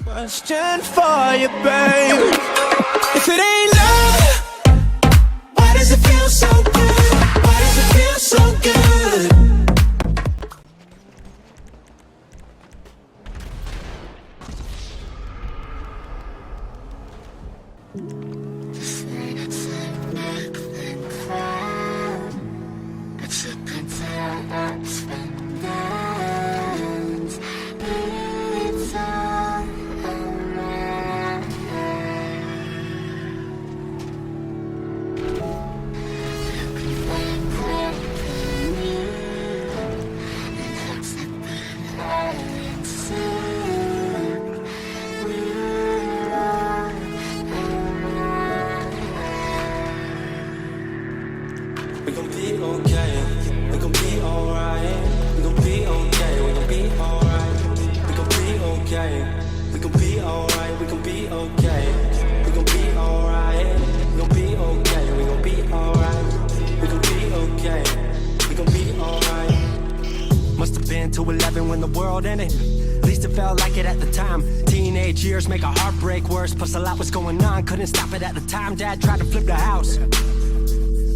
Question for you, babe. If it ain't love, why does it feel so good? Why does it feel so good? We gon' be okay, we gon' be alright. We gon' be okay, we gon' be alright. We gon' be okay, we gon' be alright. We gon' be okay, we gon' be alright. We gon' be okay, we gon' be alright. We gon' be okay, we gon' be alright. Must have been 2:11 when the world ended. At least it felt like it at the time. Teenage years make a heartbreak worse. Plus a lot was going on, couldn't stop it at the time. Dad tried to flip the house.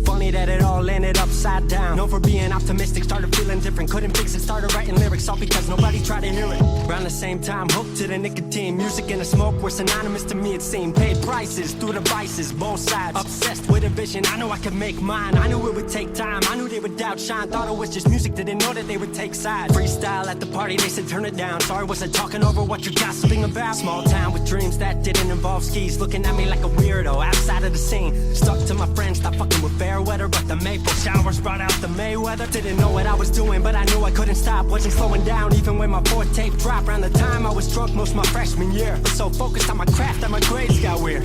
Funny that it all ended upside down. Known for being optimistic, started feeling different. Couldn't fix it, started writing lyrics all because nobody tried to hear it. Around the same time, hooked to the nicotine. Music and the smoke were synonymous to me, it seemed. Paid prices through the vices, both sides. Obsessed with a vision, I knew I could make mine. I knew it would take time, I knew they would outshine. Thought it was just music, didn't know that they would take sides. Freestyle at the party, they said turn it down. Sorry, was I talking over what you're gossiping about? Small town with dreams that didn't involve skis. Looking at me like a weirdo, outside of the scene. Stuck to my friends, stopped fucking with fair weather. But the maple showers brought out the Mayweather. Didn't know what I was doing, but I knew I couldn't stop. Wasn't slowing down, even when my fourth tape dropped. Around the time I was drunk most my freshman year. Was so focused on my craft that my grades got weird.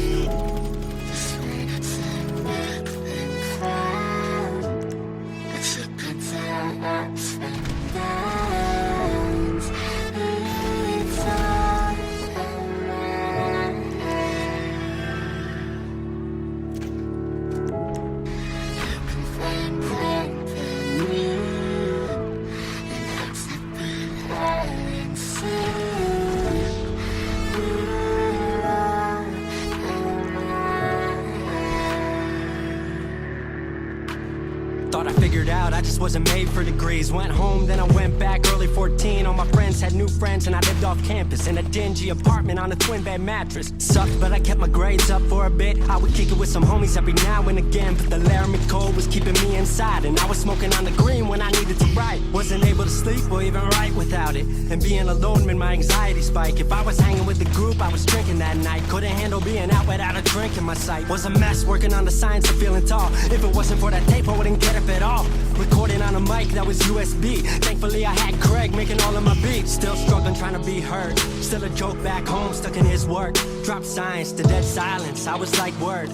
Thought I figured out, I just wasn't made for degrees. Went home, then I went back, early 14. All my friends had new friends and I lived off campus in a dingy apartment on a twin bed mattress. Sucked, but I kept my grades up for a bit. I would kick it with some homies every now and again, but the Laramie cold was keeping me inside. And I was smoking on the green when I needed to write. Wasn't able to sleep or even write without it. And being alone made my anxiety spike. If I was hanging with the group, I was drinking that night. Couldn't handle being out without a drink in my sight. Was a mess working on the science of feeling tall. If it wasn't for that tape, I wouldn't get up at all. Recording on a mic that was USB. Thankfully I had Craig making all of my beats. Still struggling trying to be heard. Still a joke back home, stuck in his work. Dropped science to dead silence, I was like word.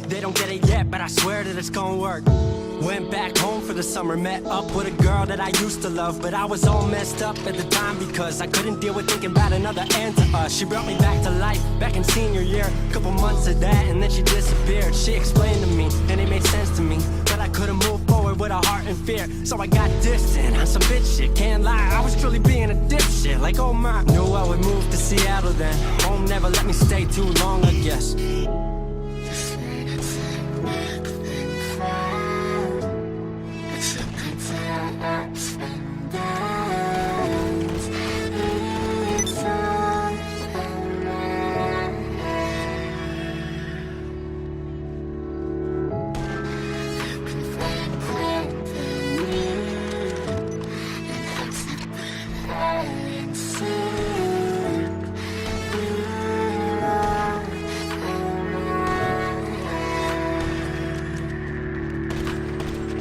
They don't get it yet, but I swear that it's gonna work. Went back home for the summer, met up with a girl that I used to love. But I was all messed up at the time because I couldn't deal with thinking about another end to us. She brought me back to life, back in senior year. Couple months of that and then she disappeared. She explained to me, and it made sense to me, that I couldn't move forward with a heart in fear. So I got distant on some bitch shit, can't lie, I was truly being a dipshit. Like oh my, knew I would move to Seattle then. Home never let me stay too long, I guess.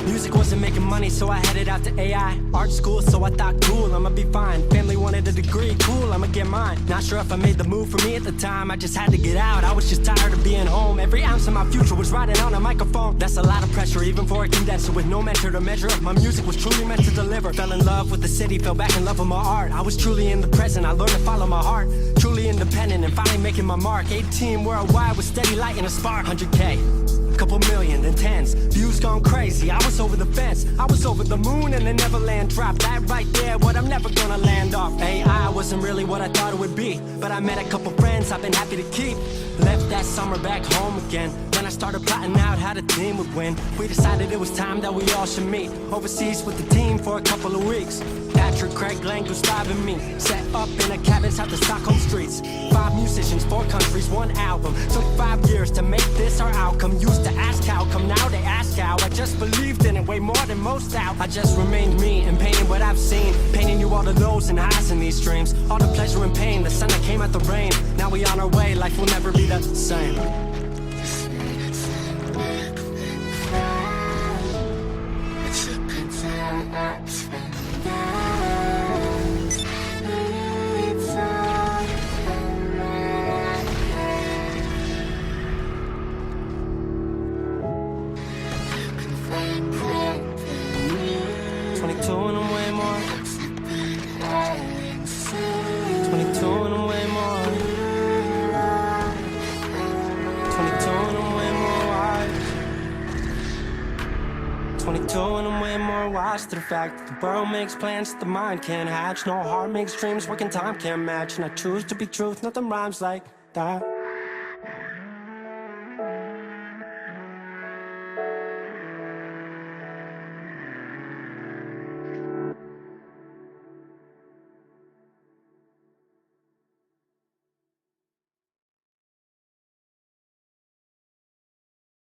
Music wasn't making money, so I headed out to AI art school, so I thought cool, I'ma be fine. Family wanted a degree, cool, I'ma get mine. Not sure if I made the move for me at the time, I just had to get out. I was just tired of being home. Every ounce of my future was riding on a microphone. That's a lot of pressure, even for a condenser with no mentor to measure up. My music was truly meant to deliver. Fell in love with the city, fell back in love with my art. I was truly in the present, I learned to follow my heart. Truly independent and finally making my mark. 18 worldwide with steady light and a spark. 100K. couple million, then tens. Views gone crazy, I was over the fence. I was over the moon and the Neverland drop. That right there, what I'm never gonna land off. AI wasn't really what I thought it would be, but I met a couple friends I've been happy to keep. Left that summer back home again. Then I started plotting out how the team would win. We decided it was time that we all should meet overseas with the team for a couple of weeks. Patrick, Craig, Glenn, Gustav, and me set up in a cabin south of Stockholm streets. 5 musicians, 4 countries, 1 album. Took 5 years to make this our outcome. Used to ask how come, now they ask how. I just believed in it way more than most out. I just remained me and painted what I've seen. Painting you all the lows and highs in these dreams. All the pleasure and pain, the sun that came out the rain. Now we on our way, life will never be the same. To the fact that the world makes plans that the mind can't hatch. No heart makes dreams, working time can't match. And I choose to be truth, nothing rhymes like that.